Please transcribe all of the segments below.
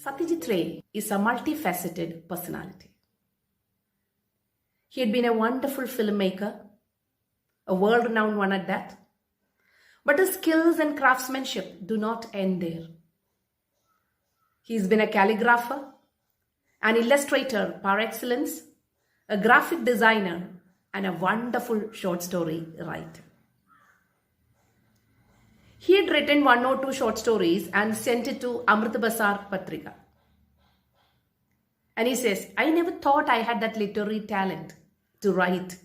Satyajit Ray is a multifaceted personality. He had been a wonderful filmmaker, a world-renowned one at that, but his skills and craftsmanship do not end there. He's been a calligrapher, an illustrator par excellence, a graphic designer, and a wonderful short story writer. He had written one or two short stories and sent it to Amrit Basar Patrika. And he says, I never thought I had that literary talent to write,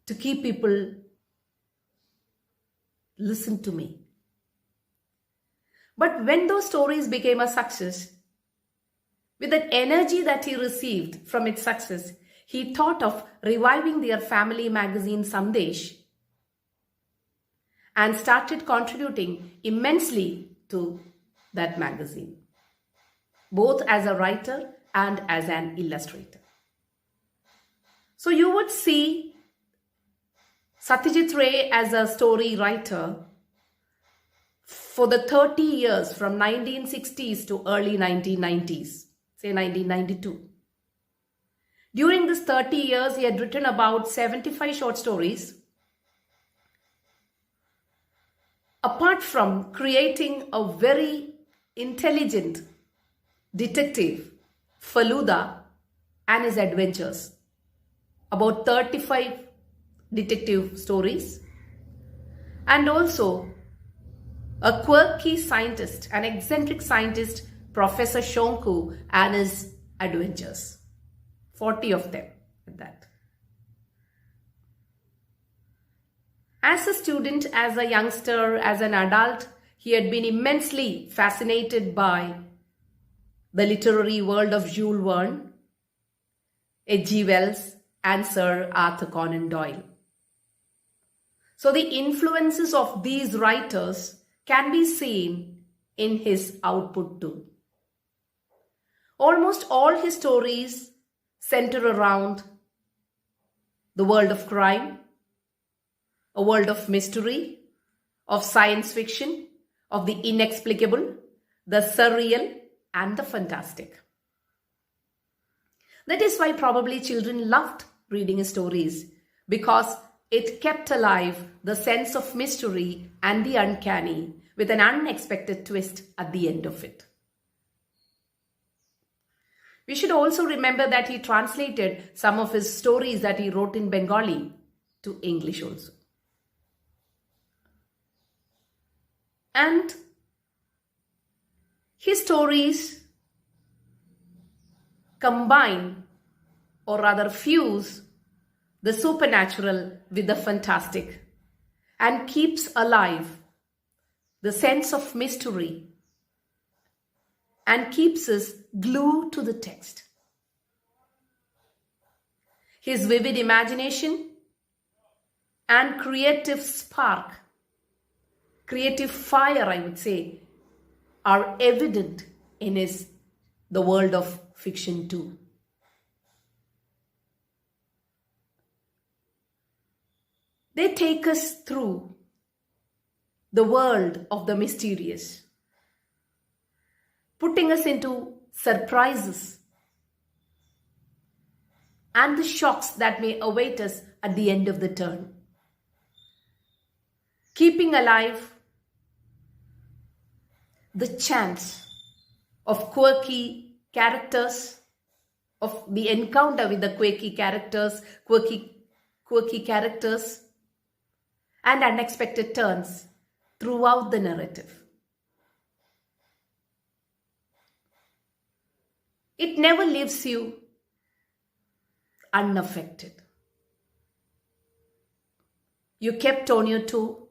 to keep people listen to me. But when those stories became a success, with that energy that he received from its success, he thought of reviving their family magazine Sandesh and started contributing immensely to that magazine, both as a writer and as an illustrator. So you would see Satyajit Ray as a story writer for the 30 years from 1960s to early 1990s, say 1992. During this 30 years, he had written about 75 short stories. Apart from creating a very intelligent detective, Faluda, and his adventures, about 35 detective stories, and also a quirky scientist, an eccentric scientist, Professor Shonku, and his adventures, 40 of them at that. As a student, as a youngster, as an adult, he had been immensely fascinated by the literary world of Jules Verne, H.G. Wells, and Sir Arthur Conan Doyle. So the influences of these writers can be seen in his output too. Almost all his stories center around the world of crime, a world of mystery, of science fiction, of the inexplicable, the surreal, and the fantastic. That is why probably children loved reading his stories, because it kept alive the sense of mystery and the uncanny with an unexpected twist at the end of it. We should also remember that he translated some of his stories that he wrote in Bengali to English also. And his stories combine, or rather fuse, the supernatural with the fantastic and keeps alive the sense of mystery and keeps us glued to the text. His vivid imagination and creative spark, creative fire, I would say, are evident in the world of fiction too. They take us through the world of the mysterious, putting us into surprises and the shocks that may await us at the end of the turn, keeping alive the chance of quirky characters, of the encounter with the quirky characters, and unexpected turns throughout the narrative. It never leaves you unaffected. You kept on your toe,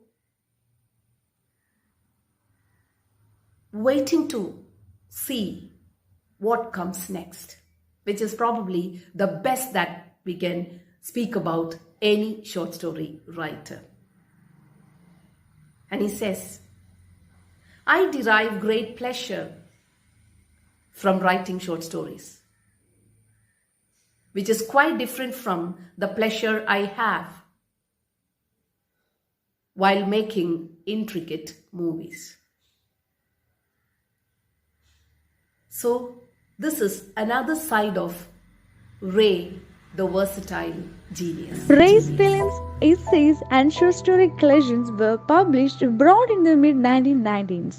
waiting to see what comes next, which is probably the best that we can speak about any short story writer. And he says, I derive great pleasure from writing short stories, which is quite different from the pleasure I have while making intricate movies. So this is another side of Ray, the versatile genius. Ray's films, essays, and short story collections were published abroad in the mid 1990s.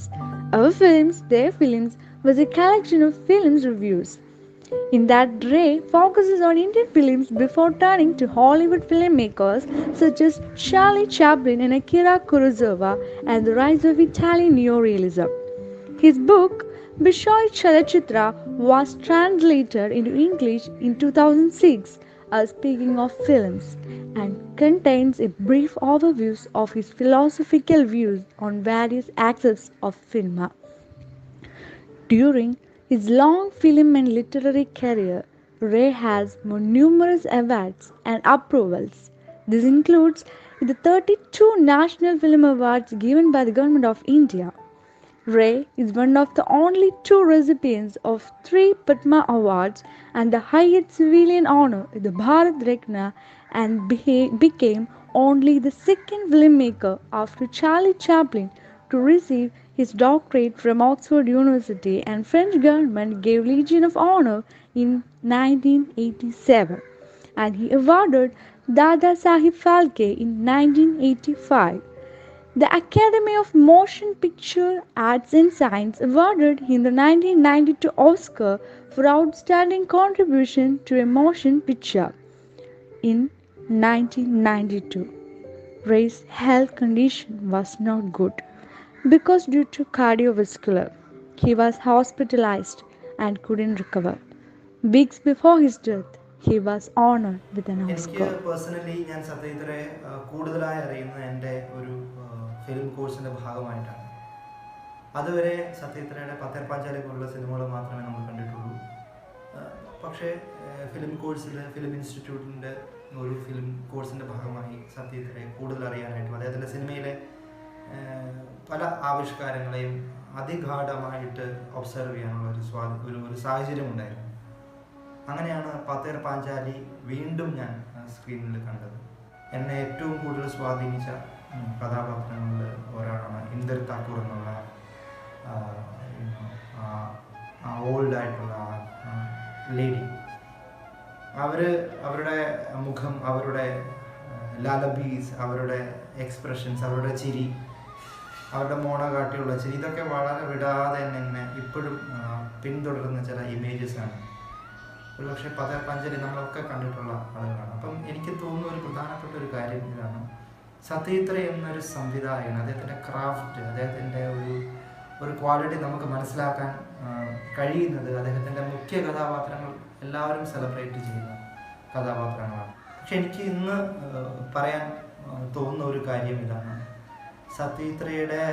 Our Films, Their Films was a collection of films reviews. In that, Ray focuses on Indian films before turning to Hollywood filmmakers such as Charlie Chaplin and Akira Kurosawa and the rise of Italian neorealism. His book, Bishoy Chalachitra, was translated into English in 2006 as Speaking of Films and contains a brief overview of his philosophical views on various aspects of film. During his long film and literary career, Ray has won numerous awards and approvals. This includes the 32 National Film Awards given by the Government of India. Ray is one of the only two recipients of 3 Padma Awards and the highest civilian honor, the Bharat Ratna, and became only the second filmmaker after Charlie Chaplin to receive his doctorate from Oxford University, and French government gave Legion of Honor in 1987 and he awarded Dada Sahib Phalke in 1985. The Academy of Motion Picture Arts and Science awarded him the 1992 Oscar for Outstanding Contribution to a Motion Picture. In 1992, Ray's health condition was not good because due to cardiovascular, he was hospitalized and couldn't recover. Weeks before his death, he was honored with an Oscar. Personally ഞാൻ സത്യത്തിലെ കൂടുതലായി അറിയുന്ന എൻ്റെ ഒരു film കോഴ്സിൻ്റെ ഭാഗമായിട്ടാണ്. അതുവരെ സത്യത്തിലയുടെ പത്തേർ പാഞ്ചാലി പോലുള്ള സിനിമകൾ മാത്രമേ നമ്മൾ കണ്ടിട്ടുള്ളൂ. പക്ഷേ ഫിലിം കോഴ്സിൽ ഫിലിം ഇൻസ്റ്റിറ്റ്യൂട്ടിൻ്റെ ഒരു ഫിലിം കോഴ്സിൻ്റെ ഭാഗമായി സത്യത്തിലെ കൂടുതൽ അറിയാനായിട്ടും അദ്ദേഹത്തിൻ്റെ സിനിമയിലെ പല ആവിഷ്കാരങ്ങളെയും അതിഗാഠമായിട്ട് ഒബ്സർവ് ചെയ്യാനുള്ള ഒരു സാഹചര്യം ഉണ്ടായിരുന്നു. അങ്ങനെയാണ് പത്തേർ പാഞ്ചാലി വീണ്ടും ഞാൻ സ്ക്രീനിൽ കണ്ടത്. എന്നെ ഏറ്റവും കൂടുതൽ സ്വാധീനിച്ച കഥാപാത്രങ്ങളിൽ ഒരാളാണ് ഇന്ദിർ താക്കൂർ എന്നുള്ള ഓൾഡായിട്ടുള്ള ലേഡി. അവരുടെ മുഖം, അവരുടെ ലാലബീസ്, അവരുടെ എക്സ്പ്രഷൻസ്, അവരുടെ ചിരി, അവരുടെ മോണകാട്ടിയുള്ള ചിരി, ഇതൊക്കെ വളരെ വിടാതെ എന്നെ ഇപ്പോഴും പിന്തുടരുന്ന ചില ഇമേജസാണ്. ഒരുപക്ഷെ പത്തേർ പാഞ്ചാലി നമ്മളൊക്കെ കണ്ടിട്ടുള്ള ആളുകളാണ്. അപ്പം എനിക്ക് തോന്നുന്ന ഒരു പ്രധാനപ്പെട്ട ഒരു കാര്യം ഇതാണ്, സത്യത്ര എന്നൊരു സംവിധായകൻ, അദ്ദേഹത്തിൻ്റെ ക്രാഫ്റ്റ്, അദ്ദേഹത്തിൻ്റെ ഒരു ക്വാളിറ്റി നമുക്ക് മനസ്സിലാക്കാൻ കഴിയുന്നത് അദ്ദേഹത്തിൻ്റെ മുഖ്യ കഥാപാത്രങ്ങൾ എല്ലാവരും സെലിബ്രേറ്റ് ചെയ്യുന്ന കഥാപാത്രങ്ങളാണ്. പക്ഷെ എനിക്ക് ഇന്ന് പറയാൻ തോന്നുന്ന ഒരു കാര്യം ഇതാണ്, സത്യത്രയുടെ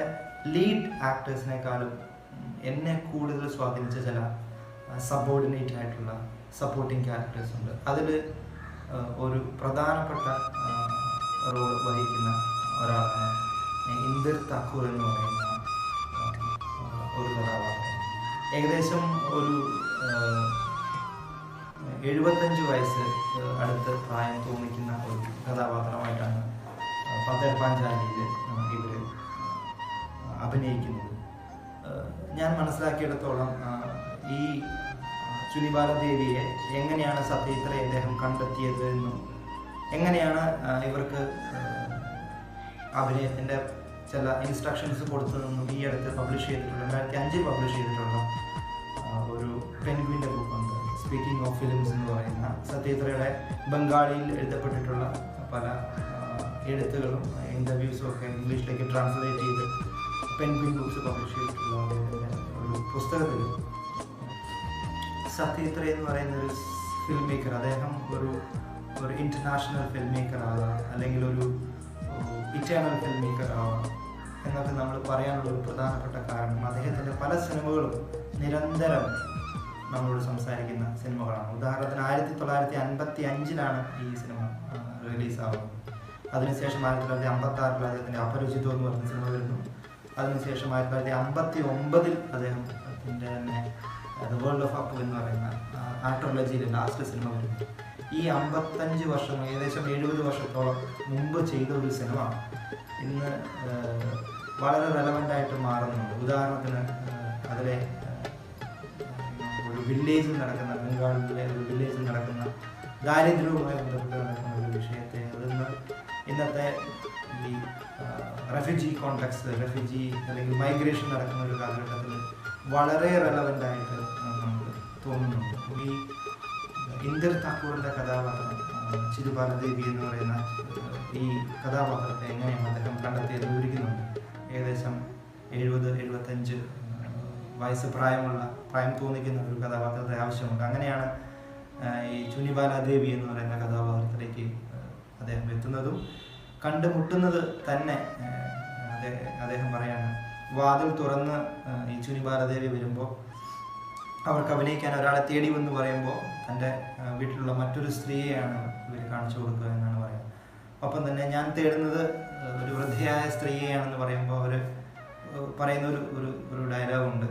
ലീഡ് ആക്ടേഴ്സിനേക്കാളും എന്നെ കൂടുതൽ സ്വാധീനിച്ച ചില സബോർഡിനേറ്റ് ആയിട്ടുള്ള സപ്പോർട്ടിങ് ക്യാരക്ടേഴ്സ് ഉണ്ട്. അതിൽ ഒരു പ്രധാനപ്പെട്ട റോൾ വഹിക്കുന്ന ഒരാളാണ് ഇന്ദിർ താക്കൂർ എന്ന് പറയുന്ന ഒരു കഥാപാത്രം. ഏകദേശം ഒരു 75 വയസ്സ് അടുത്ത് പ്രായം തോന്നിക്കുന്ന ഒരു കഥാപാത്രമായിട്ടാണ് പത്തേർ പാഞ്ചാലിയിൽ ഇവർ അഭിനയിക്കുന്നത്. ഞാൻ മനസ്സിലാക്കിയിടത്തോളം ഈ ചുനിബാല ദേവിയെ എങ്ങനെയാണ് സത്യത്രയെ അദ്ദേഹം കണ്ടെത്തിയത് എന്നും എങ്ങനെയാണ് ഇവർക്ക് അഭിനയത്തിൻ്റെ ചില ഇൻസ്ട്രക്ഷൻസ് കൊടുത്തതെന്നും ഈ അടുത്ത് പബ്ലിഷ് ചെയ്തിട്ടുള്ള 2005 പബ്ലിഷ് ചെയ്തിട്ടുള്ള ഒരു പെൻഗ്വിൻ്റെ ബുക്കുണ്ട്, സ്പീക്കിംഗ് ഓഫ് ഫിലിംസ് എന്ന് പറയുന്ന സത്യത്രയുടെ ബംഗാളിയിൽ എഴുതപ്പെട്ടിട്ടുള്ള പല എഴുത്തുകളും ഇൻ്റർവ്യൂസും ഒക്കെ ഇംഗ്ലീഷിലേക്ക് ട്രാൻസ്ലേറ്റ് ചെയ്ത് പെൻഗ്വിൻ ബുക്സ് പബ്ലിഷ് ചെയ്തിട്ടുള്ള ഒരു പുസ്തകത്തിൽ സത്യത്ര എന്ന് പറയുന്ന ഒരു ഫിലിം മേക്കർ, അദ്ദേഹം ഒരു ഇൻ്റർനാഷണൽ ഫിലിം മേക്കർ ആവാം, അല്ലെങ്കിൽ ഒരു ഇറ്റേണൽ ഫിലിം മേക്കർ ആവാം എന്നൊക്കെ നമ്മൾ പറയാനുള്ള ഒരു പ്രധാനപ്പെട്ട കാരണം അദ്ദേഹത്തിൻ്റെ പല സിനിമകളും നിരന്തരം നമ്മളോട് സംസാരിക്കുന്ന സിനിമകളാണ്. ഉദാഹരണത്തിന് 1955 ഈ സിനിമ റിലീസാവുന്നത്. അതിനുശേഷം 1956 അദ്ദേഹത്തിൻ്റെ അപരിചിതം എന്ന് പറഞ്ഞ സിനിമ വരുന്നു. അതിനുശേഷം 1959 അദ്ദേഹത്തിൻ്റെ തന്നെ ദ വേൾഡ് ഓഫ് അപ്പ് എന്ന് പറയുന്ന ആർട്ടോളജിയിലെ ലാസ്റ്റ് സിനിമ വരുന്നു. ഈ 55 വർഷം, ഏകദേശം 70 വർഷത്തോളം മുമ്പ് ചെയ്ത ഒരു സിനിമ ഇന്ന് വളരെ റെലവൻ്റ് ആയിട്ട് മാറുന്നുണ്ട്. ഉദാഹരണത്തിന് അതിലെ വില്ലേജിൽ നടക്കുന്ന, ബംഗാളിലെ ഒരു വില്ലേജിൽ നടക്കുന്ന ദാരിദ്ര്യവുമായി ബന്ധപ്പെട്ട് നടക്കുന്ന ഒരു വിഷയത്തെ അതിന്ന് ഇന്നത്തെ ഈ റെഫ്യൂജി കോണ്ടെക്സ്റ്റ്, റെഫ്യൂജി അല്ലെങ്കിൽ മൈഗ്രേഷൻ നടക്കുന്ന ഒരു കാലഘട്ടത്തിൽ വളരെ റെലവൻ്റ് ആയിട്ട് നമുക്ക് തോന്നുന്നുണ്ട്. ഈ ഇന്ദർ താക്കൂറിൻ്റെ കഥാപാത്രം ചിരുബാലദേവി എന്ന് പറയുന്ന ഈ കഥാപാത്രത്തെ എങ്ങനെയാണ് അദ്ദേഹം കണ്ടെത്തിയത് വിവരിക്കുന്നുണ്ട്. ഏകദേശം 70-75 വയസ്സ് പ്രായം തോന്നിക്കുന്ന ഒരു കഥാപാത്രത്തെ ആവശ്യമുണ്ട്. അങ്ങനെയാണ് ഈ ചുനിബാലാദേവി എന്ന് പറയുന്ന കഥാപാത്രത്തിലേക്ക് അദ്ദേഹം എത്തുന്നതും കണ്ടുമുട്ടുന്നത് തന്നെ. അദ്ദേഹം പറയാണ്, വാതിൽ തുറന്ന് ഈ ചുനിബാലാദേവി വരുമ്പോൾ അവർക്ക് അഭിനയിക്കാൻ ഒരാളെ തേടി വന്ന് പറയുമ്പോൾ തൻ്റെ വീട്ടിലുള്ള മറ്റൊരു സ്ത്രീയെയാണ് ഇവർ കാണിച്ചു കൊടുക്കുക എന്നാണ് പറയുന്നത്. ഒപ്പം തന്നെ ഞാൻ തേടുന്നത് ഒരു വൃദ്ധയായ സ്ത്രീയെയാണെന്ന് പറയുമ്പോൾ അവർ പറയുന്ന ഒരു ഡയലോഗുണ്ട്.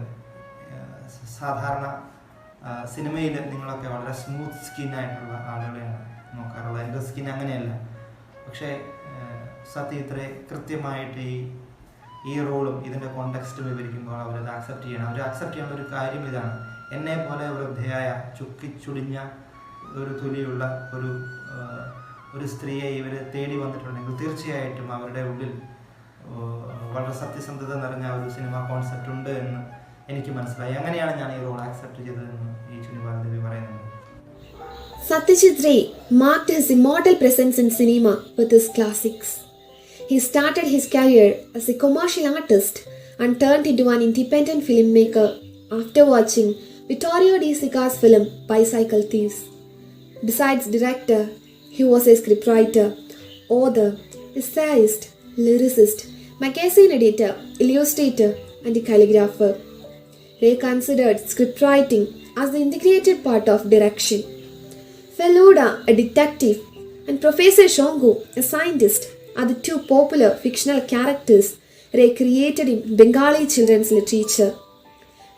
സാധാരണ സിനിമയിൽ നിങ്ങളൊക്കെ വളരെ സ്മൂത്ത് സ്കിന്നായിട്ടുള്ള ആളുകളെയാണ് നോക്കാറുള്ളത്, എൻ്റെ സ്കിൻ അങ്ങനെയല്ല. പക്ഷേ സത്യം ഇത്രേ കൃത്യമായിട്ട് ഈ റോളും ഇതിൻ്റെ കോണ്ടെക്സ്റ്റും വിവരിക്കുമ്പോൾ അവരത് ആക്സെപ്റ്റ് ചെയ്യണം. അവർ ആക്സെപ്റ്റ് ചെയ്യേണ്ട ഒരു കാര്യം ഇതാണ്: എന്നെ പോലെ വൃദ്ധയായ ചുക്കിച്ചുളിഞ്ഞ ഒരു തൊലിയുള്ള ഒരു സ്ത്രീയെ ഇവർ തേടി വന്നിട്ടുണ്ടെങ്കിൽ തീർച്ചയായിട്ടും അവരുടെ ഉള്ളിൽ വളരെ സത്യസന്ധത നിറഞ്ഞ ഒരു സിനിമ കോൺസെപ്റ്റ് ഉണ്ട് എന്ന് എനിക്ക് മനസ്സിലായി. അങ്ങനെയാണ് ഞാൻ ഈ റോൾ ആക്സെപ്റ്റ് ചെയ്തതെന്ന് ഈ ചുനിബാലദേവി പറയുന്നുണ്ട്. Satyajit Ray marked his immortal presence in cinema with his classics. He started his career as a commercial artist and turned into an independent filmmaker after watching Vittorio De Sica's film Bicycle Thieves. Besides director, he was a scriptwriter, author, essayist, lyricist, magazine editor, illustrator, and a calligrapher. Ray considered scriptwriting as the integrated part of direction. Feluda, a detective, and Professor Shongu, a scientist, are the two popular fictional characters Ray created in Bengali children's literature.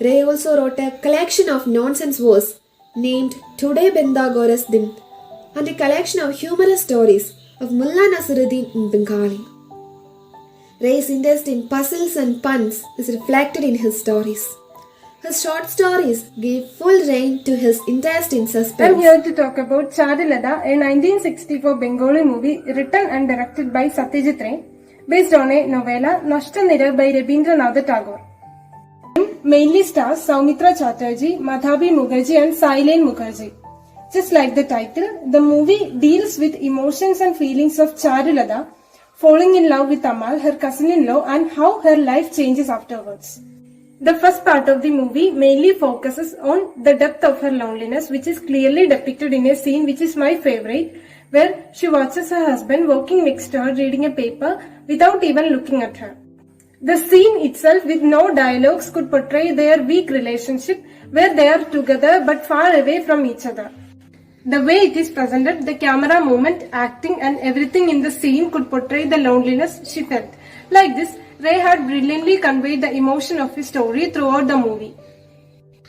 Ray also wrote a collection of nonsense verse named Today Benda Goras Din and a collection of humorous stories of Mulla Nasiruddin in Bengali. Ray's interest in puzzles and puns is reflected in his stories. His short stories gave full rein to his interest in suspense. I'm here to talk about Charulata, a 1964 Bengali movie written and directed by Satyajit Ray, based on a novella Nashtanira by Rabindranath Tagore. It mainly stars Soumitra Chatterjee, Madhabi Mukherjee and Sailen Mukherjee. Just like the title, the movie deals with emotions and feelings of Charulata falling in love with Amal, her cousin-in-law, and how her life changes afterwards. The first part of the movie mainly focuses on the depth of her loneliness, which is clearly depicted in a scene which is my favorite, where she watches her husband walking next to her reading a paper without even looking at her. The scene itself with no dialogues could portray their weak relationship where they are together but far away from each other. The way it is presented, the camera movement, acting and everything in the scene could portray the loneliness she felt. Like this, Ray had brilliantly conveyed the emotion of his story throughout the movie.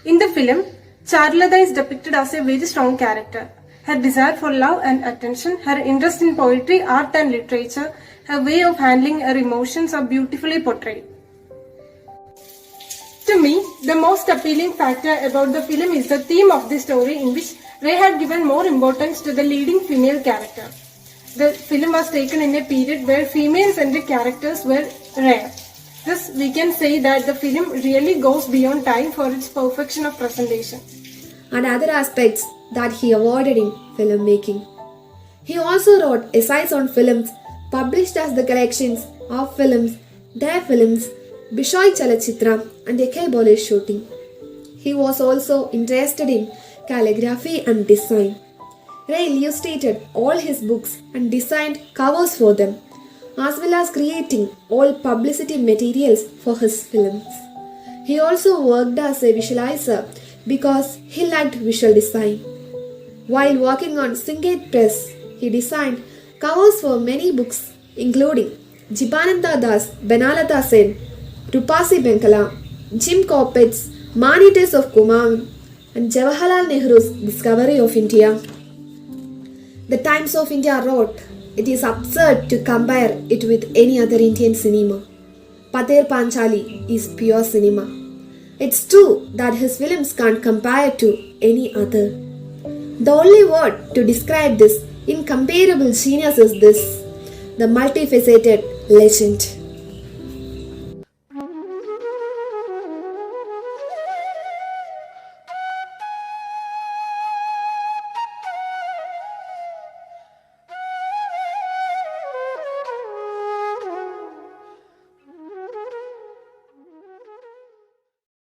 In the film, Charulata is depicted as a very strong character. Her desire for love and attention, her interest in poetry, art and literature, her way of handling her emotions are beautifully portrayed. To me, the most appealing factor about the film is the theme of the story, in which Ray had given more importance to the leading female character. The film was taken in a period where female-centric characters were rare. Thus, we can say that the film really goes beyond time for its perfection of presentation. And other aspects that he awarded in filmmaking. He also wrote essays on films published as the collections of films, their films, Bishoy Chalachitra and Ekay Bole shooting. He was also interested in calligraphy and design. Ray illustrated all his books and designed covers for them, as well as creating all publicity materials for his films. He also worked as a visualizer because he liked visual design. While working on Singate Press, he designed covers for many books including Jibananda Das, Benalata Sen, Rupasi Benkala, Jim Corbett's Manites of Kumam, and Jawaharlal Nehru's Discovery of India. The Times of India wrote, "It is absurd to compare it with any other Indian cinema. Pather Panchali is pure cinema." It's true that his films can't compare to any other. The only word to describe this incomparable genius is this: the multifaceted legend.